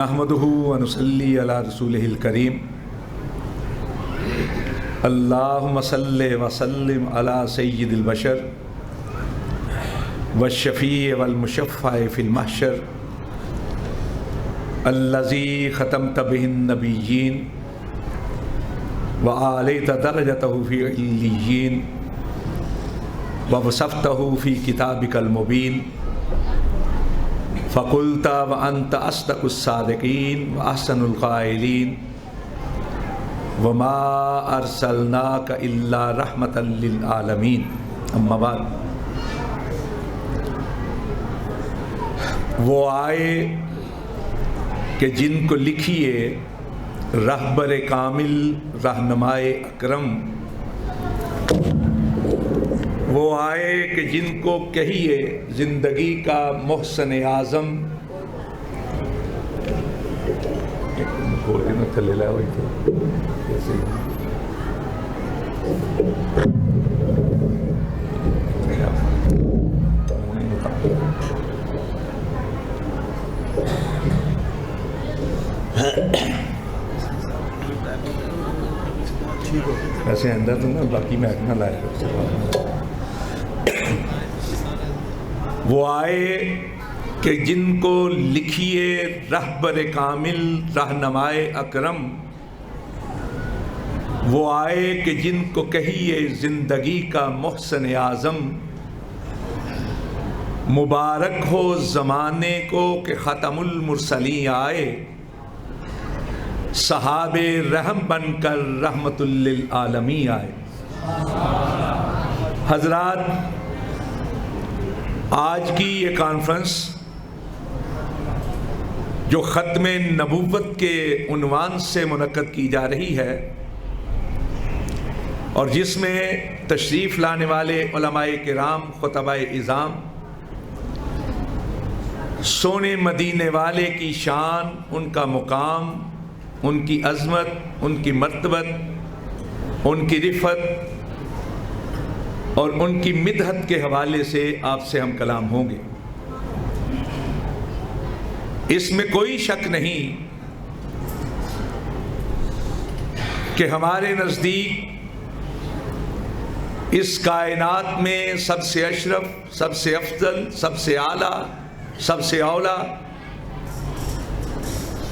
نحمدہ ونصلی علی رسولہ الکریم اللہم صلی وسلم علی سید البشر والشفیع والمشفع فی المحشر الذی ختمت بہ النبیین وعالیت درجتہ فی علیین ووصفتہ فی کتابک المبین فقلت وانت اصدق الصادقین واحسن القائلین وما ارسلناک الا رحمتا للعالمین اما بعد۔ وہ آئے کہ جن کو لکھیے رہبر کامل رہنمائے اکرم، وہ آئے کہ جن کو کہیے زندگی کا محسن اعظم۔ ایسے اندر تو نا باقی میں نہ لائے۔ وہ آئے کہ جن کو لکھیے رہبر کامل رہنمائے اکرم، وہ آئے کہ جن کو کہیے زندگی کا محسن اعظم۔ مبارک ہو زمانے کو کہ ختم المرسلین آئے، صحاب رحم بن کر رحمت للعالمین آئے۔ حضرات، آج کی یہ کانفرنس جو ختم نبوت کے عنوان سے منعقد کی جا رہی ہے اور جس میں تشریف لانے والے علماء کرام خطباء اعظام سونے مدینے والے کی شان، ان کا مقام، ان کی عظمت، ان کی مرتبت، ان کی رفعت اور ان کی مدحت کے حوالے سے آپ سے ہم کلام ہوں گے۔ اس میں کوئی شک نہیں کہ ہمارے نزدیک اس کائنات میں سب سے اشرف، سب سے افضل، سب سے اعلیٰ، سب سے اولیٰ،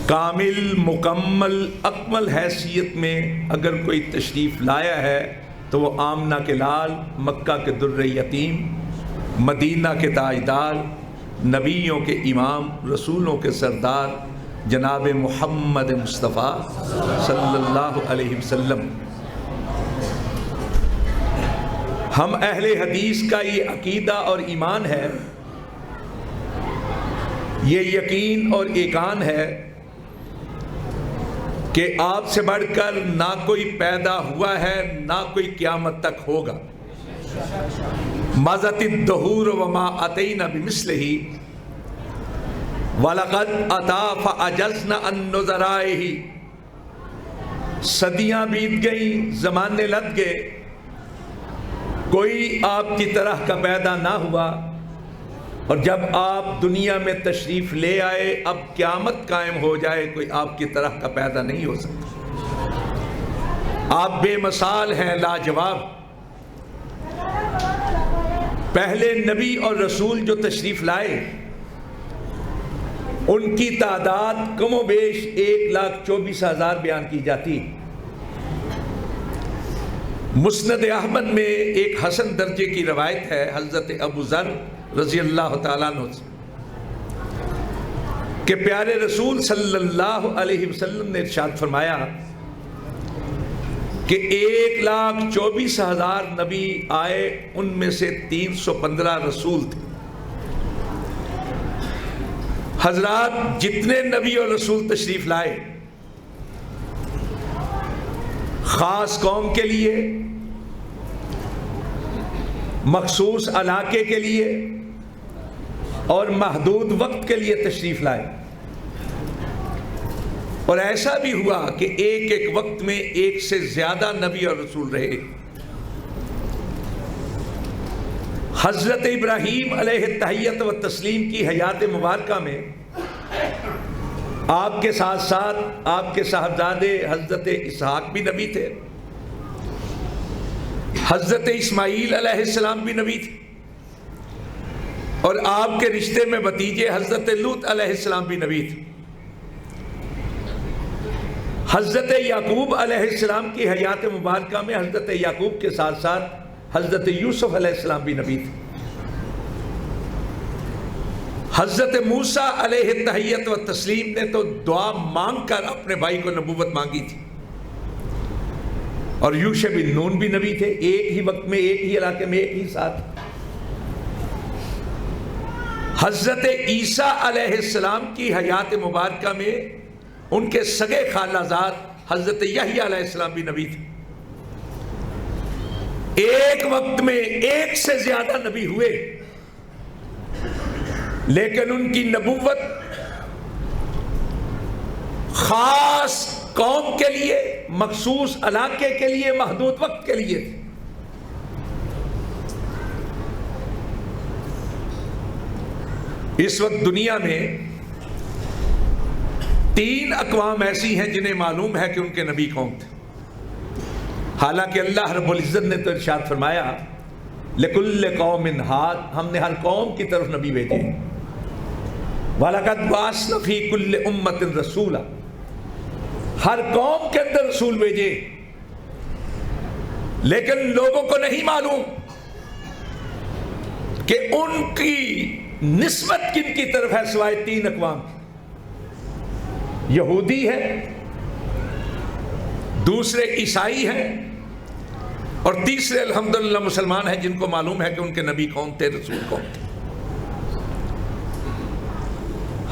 کامل، مکمل، اکمل حیثیت میں اگر کوئی تشریف لایا ہے تو وہ آمنہ کے لال، مکہ کے در یتیم، مدینہ کے تاجدار، نبیوں کے امام، رسولوں کے سردار جناب محمد مصطفیٰ صلی اللہ علیہ وسلم۔ ہم اہل حدیث کا یہ عقیدہ اور ایمان ہے، یہ یقین اور ایقان ہے کہ آپ سے بڑھ کر نہ کوئی پیدا ہوا ہے، نہ کوئی قیامت تک ہوگا۔ مضت الدہور وما اتینا بمثلہ وَلَقَدْ أَتَى فَأَجَزْنَا عَن نُّظَرَائِهِ۔ صدیاں بیت گئیں، زمانے لگ گئے، کوئی آپ کی طرح کا پیدا نہ ہوا، اور جب آپ دنیا میں تشریف لے آئے، اب قیامت قائم ہو جائے، کوئی آپ کی طرح کا پیدا نہیں ہو سکتا۔ آپ بے مثال ہیں، لاجواب۔ پہلے نبی اور رسول جو تشریف لائے، ان کی تعداد کم و بیش 1,24,000 بیان کی جاتی۔ مسند احمد میں ایک حسن درجے کی روایت ہے حضرت ابو ذر رضی اللہ تعالیٰ عنہ سے کہ پیارے رسول صلی اللہ علیہ وسلم نے ارشاد فرمایا کہ 1,24,000 نبی آئے، ان میں سے 315 رسول تھے۔ حضرات، جتنے نبی اور رسول تشریف لائے، خاص قوم کے لیے، مخصوص علاقے کے لیے اور محدود وقت کے لیے تشریف لائے، اور ایسا بھی ہوا کہ ایک ایک وقت میں ایک سے زیادہ نبی اور رسول رہے۔ حضرت ابراہیم علیہ التحیت و تسلیم کی حیات مبارکہ میں آپ کے ساتھ ساتھ آپ کے صاحبزادے حضرت اسحاق بھی نبی تھے، حضرت اسماعیل علیہ السلام بھی نبی تھے، اور آپ کے رشتے میں بھتیجے حضرت لوط علیہ السلام بھی نبی تھے۔ حضرت یعقوب علیہ السلام کی حیات مبارکہ میں حضرت یعقوب کے ساتھ ساتھ حضرت یوسف علیہ السلام بھی نبی تھے۔ حضرت موسیٰ علیہ التحیت و تسلیم نے تو دعا مانگ کر اپنے بھائی کو نبوت مانگی تھی، اور یوشع بن نون بھی نبی تھے، ایک ہی وقت میں، ایک ہی علاقے میں، ایک ہی ساتھ۔ حضرت عیسیٰ علیہ السلام کی حیات مبارکہ میں ان کے سگے خالہ زاد حضرت یحییٰ علیہ السلام بھی نبی تھے۔ ایک وقت میں ایک سے زیادہ نبی ہوئے، لیکن ان کی نبوت خاص قوم کے لیے، مخصوص علاقے کے لیے، محدود وقت کے لیے تھی۔ اس وقت دنیا میں 3 اقوام ایسی ہیں جنہیں معلوم ہے کہ ان کے نبی کون تھے، حالانکہ اللہ رب العزت نے تو ارشاد فرمایا لِكُلِّ قَوْمٍ هَادٍ، ہم نے ہر قوم کی طرف نبی بھیجے، وَلَقَدْ بَعَثْنَا فِي كُلِّ أُمَّةٍ رَسُولًا، ہر قوم کے اندر رسول بھیجے، لیکن لوگوں کو نہیں معلوم کہ ان کی نسبت کن کی طرف ہے سوائے 3 اقوام، یہودی ہے، دوسرے عیسائی ہیں، اور تیسرے الحمدللہ مسلمان ہیں جن کو معلوم ہے کہ ان کے نبی کون تھے، رسول کون تھے۔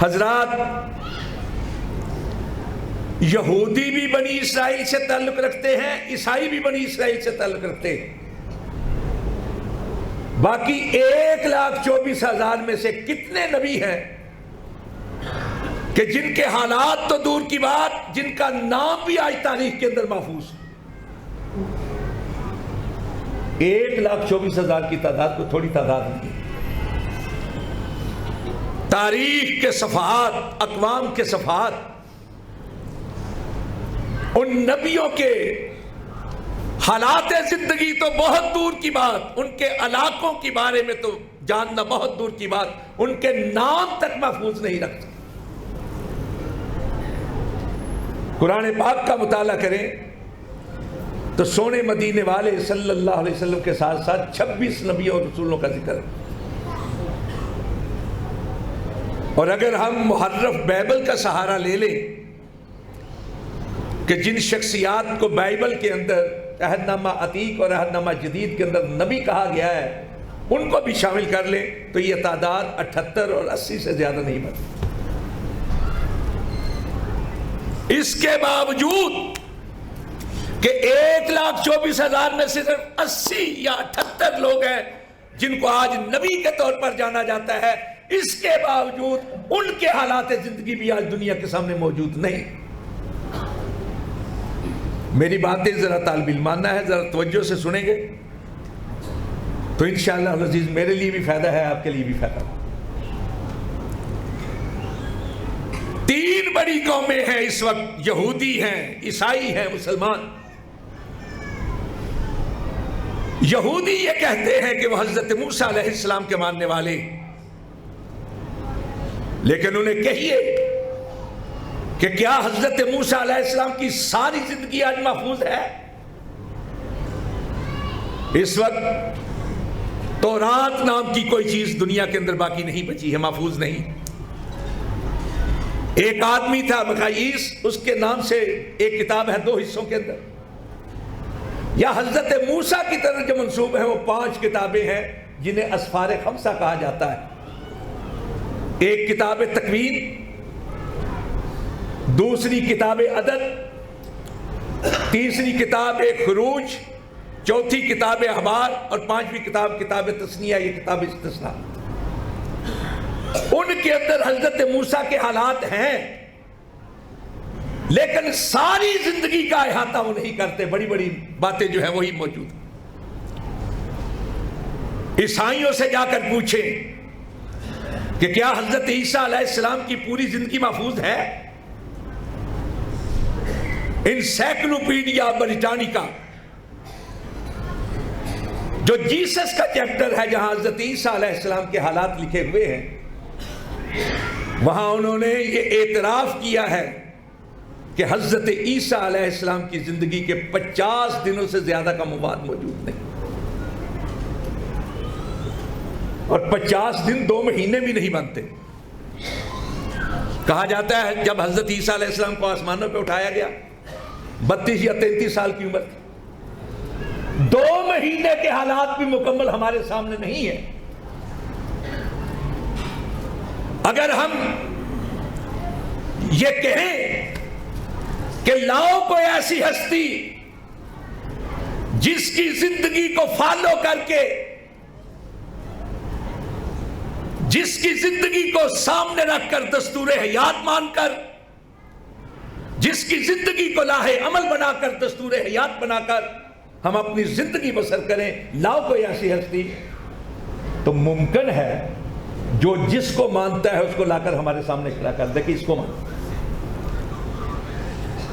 حضرات، یہودی بھی بنی اسرائیل سے تعلق رکھتے ہیں، عیسائی بھی بنی اسرائیل سے تعلق رکھتے ہیں، باقی 1,24,000 میں سے کتنے نبی ہیں کہ جن کے حالات تو دور کی بات، جن کا نام بھی آج تاریخ کے اندر محفوظ ہے۔ 1,24,000 کی تعداد کو تھوڑی تعداد نہیں، تاریخ کے صفحات، اقوام کے صفحات، ان نبیوں کے حالات زندگی تو بہت دور کی بات، ان کے علاقوں کے بارے میں تو جاننا بہت دور کی بات، ان کے نام تک محفوظ نہیں رکھتے۔ قرآن پاک کا مطالعہ کریں تو سونے مدینے والے صلی اللہ علیہ وسلم کے ساتھ ساتھ 26 نبیوں اور رسولوں کا ذکر ہے، اور اگر ہم محرف بائبل کا سہارا لے لیں کہ جن شخصیات کو بائبل کے اندر عہد نامہ عتیق اور عہد نامہ جدید کے اندر نبی کہا گیا ہے ان کو بھی شامل کر لیں تو یہ تعداد 78 اور 80 سے زیادہ نہیں بنتی۔ اس کے باوجود کہ 1,24,000 میں سے صرف 80 یا 78 لوگ ہیں جن کو آج نبی کے طور پر جانا جاتا ہے، اس کے باوجود ان کے حالات زندگی بھی آج دنیا کے سامنے موجود نہیں۔ میری باتیں ذرا طالب علمانہ ہے، ذرا توجہ سے سنیں گے تو انشاءاللہ العزیز میرے لیے بھی فائدہ ہے، آپ کے لیے بھی فائدہ ہے۔ 3 بڑی قومیں ہیں اس وقت، یہودی ہیں، عیسائی ہیں، مسلمان۔ یہودی یہ کہتے ہیں کہ وہ حضرت موسیٰ علیہ السلام کے ماننے والے، لیکن انہیں کہیے کہ کیا حضرت موسیٰ علیہ السلام کی ساری زندگی آج محفوظ ہے؟ اس وقت تورات نام کی کوئی چیز دنیا کے اندر باقی نہیں بچی ہے، محفوظ نہیں۔ ایک آدمی تھا مقاییس، اس کے نام سے ایک کتاب ہے 2 حصوں کے اندر، یا حضرت موسیٰ کی طرف جو منسوب ہیں وہ 5 کتابیں ہیں جنہیں اسفار خمسہ کہا جاتا ہے۔ ایک کتاب تکوین، دوسری کتاب عدد، تیسری کتاب خروج، چوتھی کتاب احبار، اور 5ویں کتاب کتاب تثنیہ، یہ کتاب استثناء۔ ان کے اندر حضرت موسیٰ کے حالات ہیں، لیکن ساری زندگی کا احاطہ وہ نہیں کرتے، بڑی بڑی باتیں جو ہیں وہی موجود ہیں۔ عیسائیوں سے جا کر پوچھیں کہ کیا حضرت عیسیٰ علیہ السلام کی پوری زندگی محفوظ ہے؟ انسائکلوپیڈیا بریٹانیکا جو جیسس کا چیپٹر ہے جہاں حضرت عیسیٰ علیہ السلام کے حالات لکھے ہوئے ہیں، وہاں انہوں نے یہ اعتراف کیا ہے کہ حضرت عیسیٰ علیہ السلام کی زندگی کے 50 دنوں سے زیادہ کا مواد موجود نہیں، اور 50 دن 2 مہینے بھی نہیں بنتے۔ کہا جاتا ہے جب حضرت عیسیٰ علیہ السلام کو آسمانوں پہ اٹھایا گیا 32 یا 33 سال کی عمر تھی، 2 مہینے کے حالات بھی مکمل ہمارے سامنے نہیں ہیں۔ اگر ہم یہ کہیں کہ لاؤ کوئی ایسی ہستی جس کی زندگی کو فالو کر کے، جس کی زندگی کو سامنے رکھ کر دستور حیات مان کر، جس کی زندگی کو لاہے عمل بنا کر دستور حیات بنا کر ہم اپنی زندگی بسر کریں، لاؤ کوئی ایسی ہستی، تو ممکن ہے جو جس کو مانتا ہے اس کو لا کر ہمارے سامنے کھڑا کر دے کہ اس کو مان۔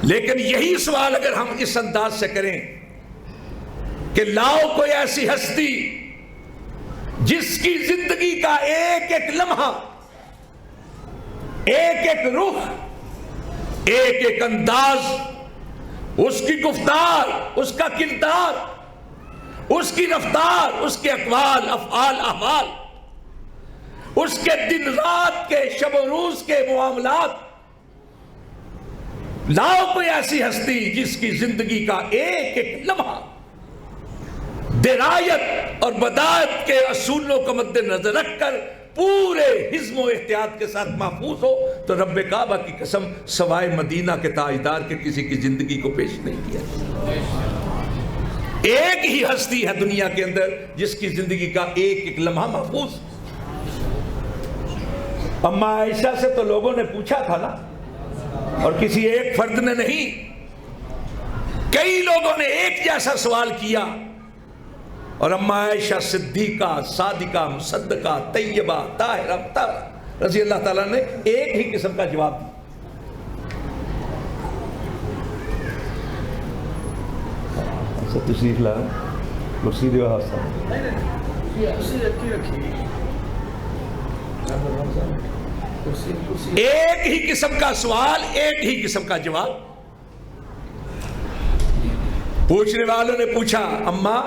لیکن یہی سوال اگر ہم اس انداز سے کریں کہ لاؤ کوئی ایسی ہستی جس کی زندگی کا ایک ایک لمحہ، ایک ایک رخ، ایک ایک انداز، اس کی گفتار، اس کا کردار، اس کی رفتار، اس کے اقوال، افعال، احوال، اس کے دن رات کے، شب و روز کے معاملات، لاؤ کوئی ایسی ہستی جس کی زندگی کا ایک ایک لمحہ درایت اور بدایت کے اصولوں کو مد نظر رکھ کر پورے حزم و احتیاط کے ساتھ محفوظ ہو، تو رب کعبہ کی قسم سوائے مدینہ کے تاجدار کے کسی کی زندگی کو پیش نہیں کیا۔ ایک ہی ہستی ہے دنیا کے اندر جس کی زندگی کا ایک ایک لمحہ محفوظ۔ اما عائشہ سے تو لوگوں نے پوچھا تھا نا، اور کسی ایک فرد نے نہیں، کئی لوگوں نے ایک جیسا سوال کیا، اور اما عائشہ صدیقہ، صادقہ، مصدقہ، طیبہ، طاہرہ، مطہرہ رضی اللہ تعالیٰ نے ایک ہی قسم کا جواب دیا۔ تشریف لا کرسی دیو حاصل ایک ہی قسم کا سوال، ایک ہی قسم کا جواب۔ پوچھنے والوں نے پوچھا اماں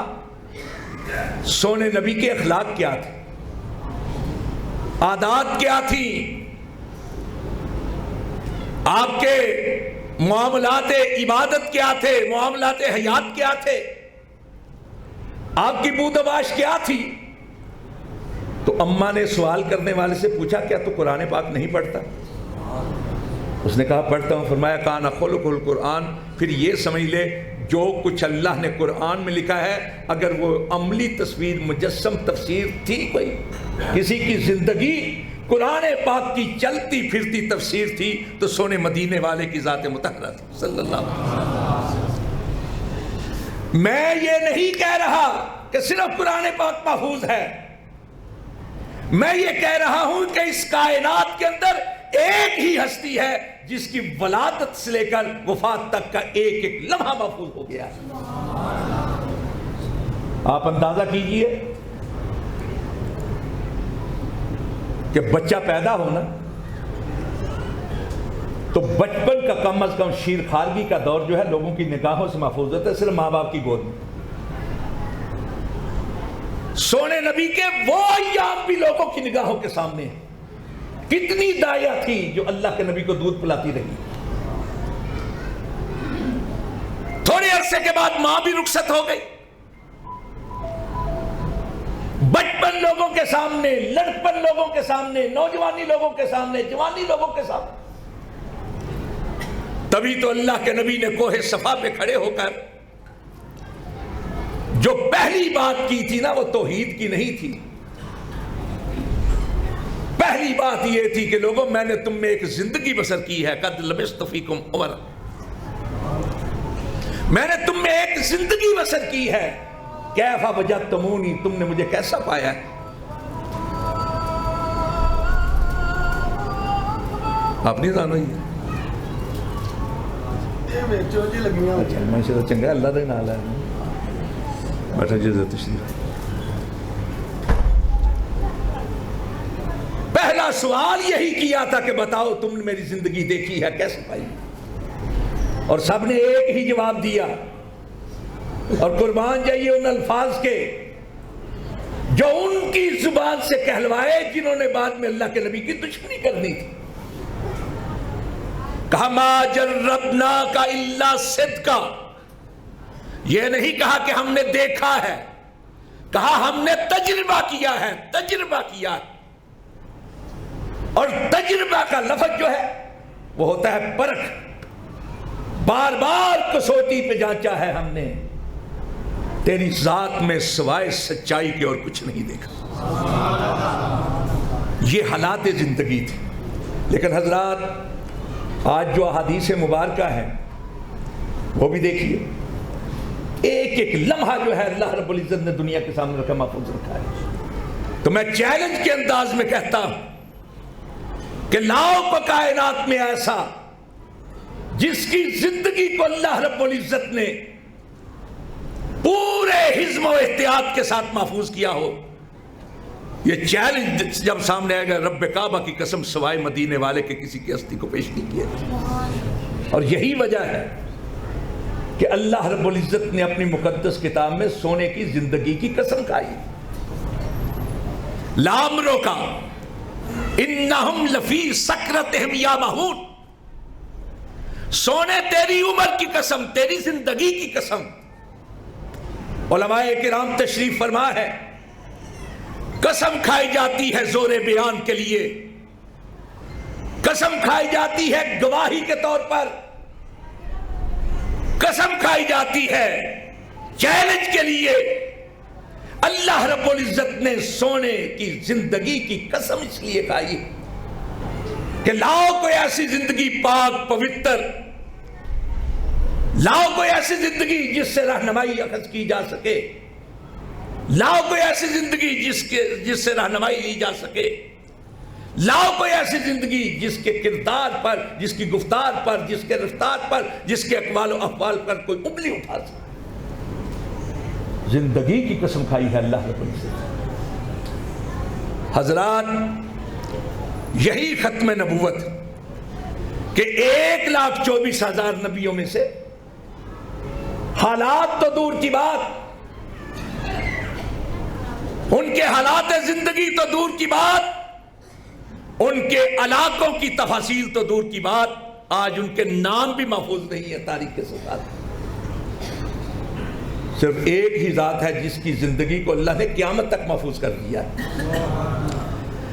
سونے نبی کے اخلاق کیا تھے، عادات کیا تھی، آپ کے معاملات عبادت کیا تھے، معاملات حیات کیا تھے، آپ کی بودباش کیا تھی؟ تو اماں نے سوال کرنے والے سے پوچھا کیا تو قرآن پاک نہیں پڑھتا؟ اس نے کہا پڑھتا ہوں۔ فرمایا کان خلق القرآن، پھر یہ سمجھ لے جو کچھ اللہ نے قرآن میں لکھا ہے اگر وہ عملی تصویر مجسم تفسیر تھی، کوئی کسی کی زندگی قرآن پاک کی چلتی پھرتی تفسیر تھی تو سونے مدینے والے کی ذات مطہرہ تھی صلی اللہ علیہ وسلم۔ میں یہ نہیں کہہ رہا کہ صرف قرآن پاک محفوظ ہے، میں یہ کہہ رہا ہوں کہ اس کائنات کے اندر ایک ہی ہستی ہے جس کی ولادت سے لے کر وفات تک کا ایک ایک لمحہ محفوظ ہو گیا۔ آپ اندازہ کیجئے کہ بچہ پیدا ہونا تو بچپن کا کم از کم شیر خارگی کا دور جو ہے لوگوں کی نگاہوں سے محفوظ ہوتا ہے صرف ماں باپ کی گود میں۔ سونے نبی کے وہ ایام بھی لوگوں کی نگاہوں کے سامنے ہیں۔ کتنی دایا تھی جو اللہ کے نبی کو دودھ پلاتی رہی، تھوڑے عرصے کے بعد ماں بھی رخصت ہو گئی، بچپن لوگوں کے سامنے، لڑکپن لوگوں کے سامنے، نوجوانی لوگوں کے سامنے، جوانی لوگوں کے سامنے۔ تبھی تو اللہ کے نبی نے کوہ صفا پہ کھڑے ہو کر جو پہلی بات کی تھی نا وہ توحید کی نہیں تھی، پہلی بات یہ تھی کہ لوگوں میں نے تم میں ایک زندگی بسر کی ہے، قد لبثت فیکم عمرا، میں نے تم میں ایک زندگی بسر کی ہے، کیف وجدتمونی، تم نے مجھے کیسا پایا ہے؟ آپ نہیں جانو یہ اچھا ماشاء اللہ چنگا اللہ کا نال ہے بیٹھا جی تشریف. پہلا سوال یہی کیا تھا کہ بتاؤ تم نے میری زندگی دیکھی ہے کیسے پائی, اور سب نے ایک ہی جواب دیا. اور قربان جائیے ان الفاظ کے جو ان کی زبان سے کہلوائے جنہوں نے بعد میں اللہ کے نبی کی دشمنی کرنی تھی. کہا ما جربناک الا صدقا, یہ نہیں کہا کہ ہم نے دیکھا ہے, کہا ہم نے تجربہ کیا ہے, تجربہ کیا ہے. اور تجربہ کا لفظ جو ہے وہ ہوتا ہے پرکھ, بار بار کسوٹی پہ جانچا ہے ہم نے, تیری ذات میں سوائے سچائی کے اور کچھ نہیں دیکھا. یہ حالات زندگی تھی. لیکن حضرات آج جو احادیث مبارکہ ہیں وہ بھی دیکھیے, ایک ایک لمحہ جو ہے اللہ رب العزت نے دنیا کے سامنے رکھا, محفوظ رکھا ہے. تو میں چیلنج کے انداز میں کہتا ہوں کہ لاؤ کو کائنات میں ایسا جس کی زندگی کو اللہ رب العزت نے پورے حزم و احتیاط کے ساتھ محفوظ کیا ہو. یہ چیلنج جب سامنے آئے گا, رب کعبہ کی قسم سوائے مدینے والے کے کسی کی ہستی کو پیش نہیں کیا. اور یہی وجہ ہے کہ اللہ رب العزت نے اپنی مقدس کتاب میں سونے کی زندگی کی قسم کھائی. لامرو کا انہم لفی سکرتہم یامہون, سونے تیری عمر کی قسم, تیری زندگی کی قسم. علماء کرام تشریف فرما ہے, قسم کھائی جاتی ہے زور بیان کے لیے, قسم کھائی جاتی ہے گواہی کے طور پر, قسم کھائی جاتی ہے چیلنج کے لیے. اللہ رب العزت نے سونے کی زندگی کی قسم اس لیے کھائی کہ لاؤ کوئی ایسی زندگی پاک پوتر, لاؤ کوئی ایسی زندگی جس سے رہنمائی اخذ کی جا سکے, لاؤ کوئی ایسی زندگی جس سے رہنمائی لی جا سکے, لاؤ کوئی ایسی زندگی جس کے کردار پر, جس کی گفتار پر, جس کے رفتار پر, جس کے اقوال و افعال پر کوئی انگلی اٹھا سکے. زندگی کی قسم کھائی ہے اللہ رب العزت. حضرات یہی ختم نبوت کہ 1,24,000 نبیوں میں سے حالات تو دور کی بات, ان کے حالات زندگی تو دور کی بات, ان کے علاقوں کی تفاصیل تو دور کی بات, آج ان کے نام بھی محفوظ نہیں ہے تاریخ کے ساتھ. صرف ایک ہی ذات ہے جس کی زندگی کو اللہ نے قیامت تک محفوظ کر دیا,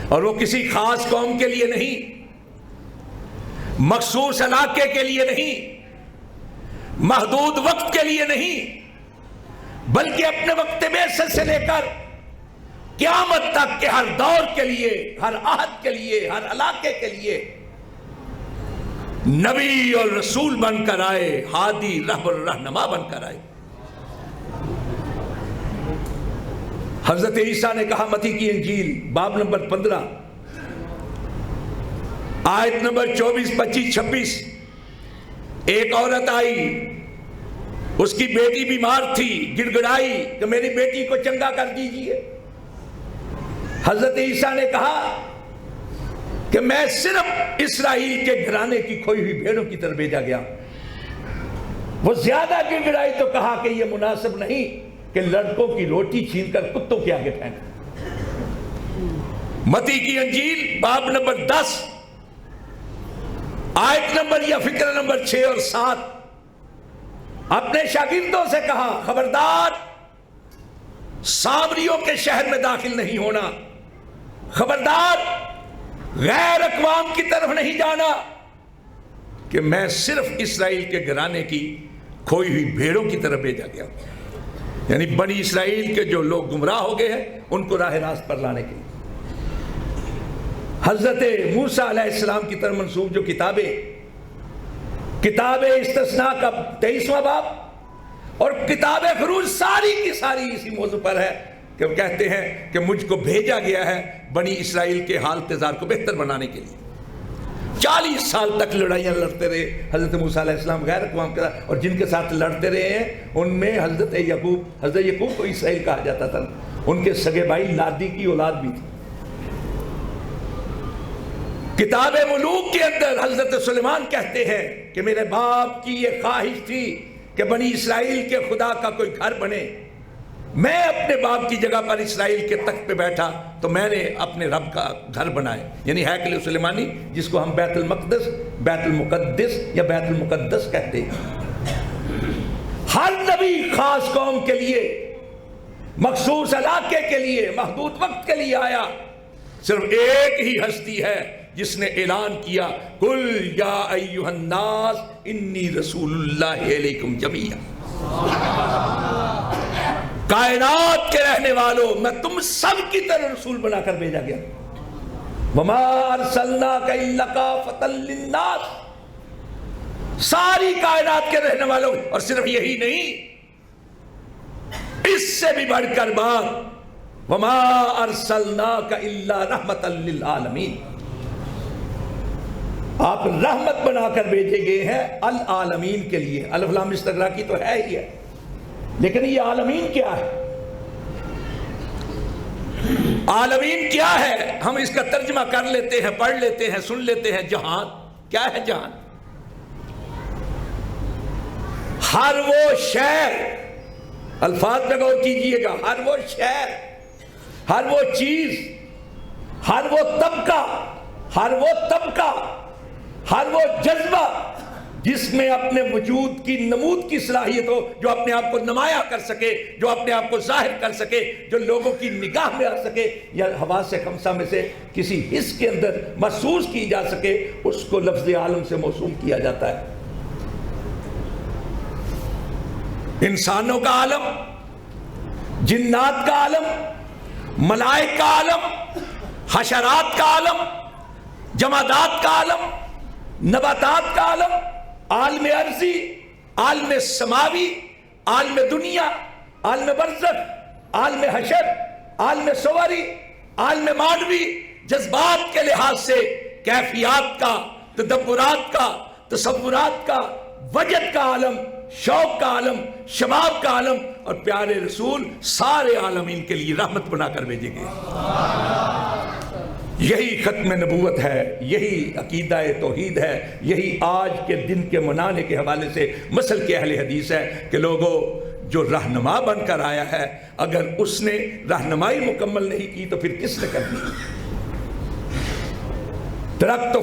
اور وہ کسی خاص قوم کے لیے نہیں, مخصوص علاقے کے لیے نہیں, محدود وقت کے لیے نہیں, بلکہ اپنے وقت بعثت سے لے کر قیامت تک کے ہر دور کے لیے, ہر عہد کے لیے, ہر علاقے کے لیے نبی اور رسول بن کر آئے, ہادی رہبر رہنما بن کر آئے. حضرت عیسیٰ نے کہا متی کی انجیل باب نمبر 15 آیت نمبر 24, 25, 26, ایک عورت آئی, اس کی بیٹی بیمار تھی, گڑ گڑائی کہ میری بیٹی کو چنگا کر دیجئے. حضرت عیسیٰ نے کہا کہ میں صرف اسرائیل کے گھرانے کی کھوئی ہوئی بھیڑوں کی طرف بھیجا گیا. وہ زیادہ گڑ گڑائی تو کہا کہ یہ مناسب نہیں کہ لڑکوں کی روٹی چھین کر کتوں کے آگے پھینک. متی کی انجیل باب نمبر 10 آیت نمبر یا فکر نمبر 6 اور 7 اپنے شاگردوں سے کہا خبردار سامریوں کے شہر میں داخل نہیں ہونا, خبردار غیر اقوام کی طرف نہیں جانا, کہ میں صرف اسرائیل کے گھرانے کی کھوئی ہوئی بھیڑوں کی طرف بھیجا گیا. یعنی بنی اسرائیل کے جو لوگ گمراہ ہو گئے ہیں ان کو راہ راست پر لانے کے لیے. حضرت موسیٰ علیہ السلام کی طرف منسوب جو کتاب استثناء کا 23واں باب اور کتاب خروج ساری کی ساری اسی موضوع پر ہے کہ وہ کہتے ہیں کہ مجھ کو بھیجا گیا ہے بنی اسرائیل کے حال تزار کو بہتر بنانے کے لیے. 40 سال تک لڑائیاں لڑتے رہے حضرت موسیٰ علیہ السلام غیر اقوام کے ساتھ، اور جن کے ساتھ لڑتے رہے ہیں ان میں حضرت یعقوب کو اسرائیل کہا جاتا تھا، ان کے سگے بھائی لادی کی اولاد بھی تھی۔ کتاب ملوک کے اندر حضرت سلیمان کہتے ہیں کہ میرے باپ کی یہ خواہش تھی کہ بنی اسرائیل کے خدا کا کوئی گھر بنے، میں اپنے باپ کی جگہ پر اسرائیل کے تخت پہ بیٹھا تو میں نے اپنے رب کا گھر بنائے، یعنی ہیکل سلیمانی، جس کو ہم بیت المقدس، بیت المقدس یا بیت المقدس کہتے ہیں۔ ہر نبی خاص قوم کے لیے، مخصوص علاقے کے لیے، محدود وقت کے لیے آیا، صرف ایک ہی ہستی ہے جس نے اعلان کیا قل یا ایھا الناس انی رسول اللہ علیکم جمیعا، کائنات کے رہنے والوں میں تم سب کی طرح رسول بنا کر بھیجا گیا، وما ارسلناک الا کافۃ للناس، ساری کائنات کے رہنے والوں، اور صرف یہی نہیں، اس سے بھی بڑھ کر بات وما ارسلناک الا رحمۃ للعالمین، آپ رحمت بنا کر بھیجے گئے ہیں العالمین کے لیے۔ الف لام استغراقی تو ہے ہی ہے، لیکن یہ عالمین کیا ہے؟ عالمین کیا ہے؟ ہم اس کا ترجمہ کر لیتے ہیں، پڑھ لیتے ہیں، سن لیتے ہیں۔ جہان کیا ہے؟ جہان ہر وہ شہر، الفاظ پہ غور کیجئے گا، ہر وہ شہر، ہر وہ چیز، ہر وہ طبقہ، ہر وہ طبقہ، ہر وہ جذبہ جس میں اپنے وجود کی نمود کی صلاحیت ہو، جو اپنے آپ کو نمایاں کر سکے، جو اپنے آپ کو ظاہر کر سکے، جو لوگوں کی نگاہ میں آ سکے، یا حواس خمسہ میں سے کسی حص کے اندر محسوس کی جا سکے، اس کو لفظ عالم سے موسوم کیا جاتا ہے۔ انسانوں کا عالم، جنات کا عالم، ملائک کا عالم، حشرات کا عالم، جمادات کا عالم، نباتات کا عالم، عالم ارضی، عالم سماوی، عالم دنیا، عالم برزخ، عالم حشر، عالم صوری، عالم معنوی، جذبات کے لحاظ سے کیفیات کا، تدبرات کا، تصورات کا، وجد کا عالم، شوق کا عالم، شباب کا عالم، اور پیارے رسول سارے عالمین کے لیے رحمت بنا کر بھیجے گئے۔ یہی ختم نبوت ہے، یہی عقیدہ توحید ہے، یہی آج کے دن کے منانے کے حوالے سے مسلک اہل حدیث ہے کہ لوگوں، جو رہنما بن کر آیا ہے، اگر اس نے رہنمائی مکمل نہیں کی تو پھر کس نے کرنی؟ ترکت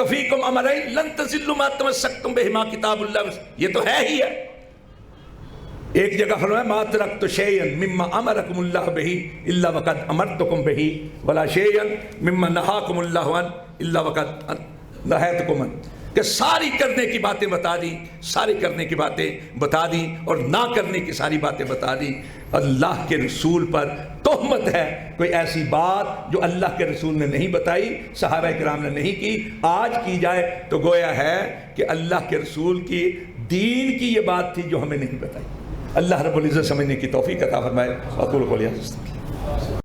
فیکم امرین لن تضلوا ما تمسکتم بہما کتاب اللہ، یہ تو ہے ہی ہے۔ ایک جگہ فرمایا ما ترکت شیئا مما امرکم اللہ بہ الا وقد امرتکم بہ ولا شیئا مما نہاکم اللہ عنہ الا وقد نہیتکم عنہ، کہ ساری کرنے کی باتیں بتا دی، ساری کرنے کی باتیں بتا دی، اور نہ کرنے کی ساری باتیں بتا دی۔ اللہ کے رسول پر تہمت ہے کوئی ایسی بات جو اللہ کے رسول نے نہیں بتائی، صحابہ کرام نے نہیں کی، آج کی جائے تو گویا ہے کہ اللہ کے رسول کی دین کی یہ بات تھی جو ہمیں نہیں بتائی۔ اللہ رب العزت سمجھنے کی توفیق عطا فرمائے۔ اقول قولی ھذا۔